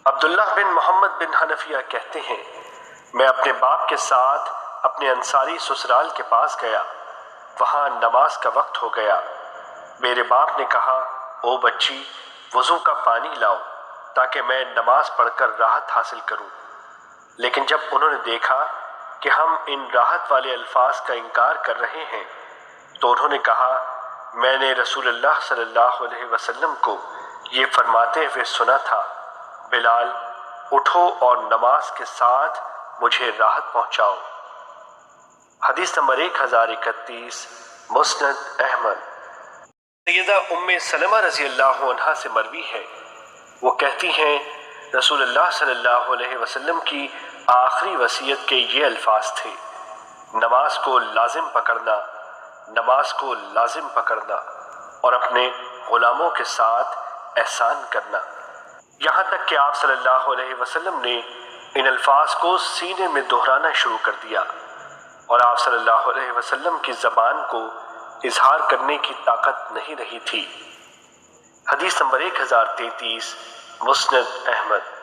عبداللہ بن محمد بن حنفیہ کہتے ہیں، میں اپنے باپ کے ساتھ اپنے انصاری سسرال کے پاس گیا، وہاں نماز کا وقت ہو گیا۔ میرے باپ نے کہا، او بچی، وضو کا پانی لاؤ تاکہ میں نماز پڑھ کر راحت حاصل کروں۔ لیکن جب انہوں نے دیکھا کہ ہم ان راحت والے الفاظ کا انکار کر رہے ہیں تو انہوں نے کہا، میں نے رسول اللہ صلی اللہ علیہ وسلم کو یہ فرماتے ہوئے سنا تھا، بلال اٹھو اور نماز کے ساتھ مجھے راحت پہنچاؤ۔ حدیث نمبر 1031، مسند احمد۔ سیدہ ام سلمہ رضی اللہ عنہا سے مروی ہے، وہ کہتی ہیں رسول اللہ صلی اللہ علیہ وسلم کی آخری وصیت کے یہ الفاظ تھے، نماز کو لازم پکڑنا، نماز کو لازم پکڑنا اور اپنے غلاموں کے ساتھ احسان کرنا۔ یہاں تک کہ آپ صلی اللہ علیہ وسلم نے ان الفاظ کو سینے میں دہرانا شروع کر دیا اور آپ صلی اللہ علیہ وسلم کی زبان کو اظہار کرنے کی طاقت نہیں رہی تھی۔ حدیث نمبر 1033، مسند احمد۔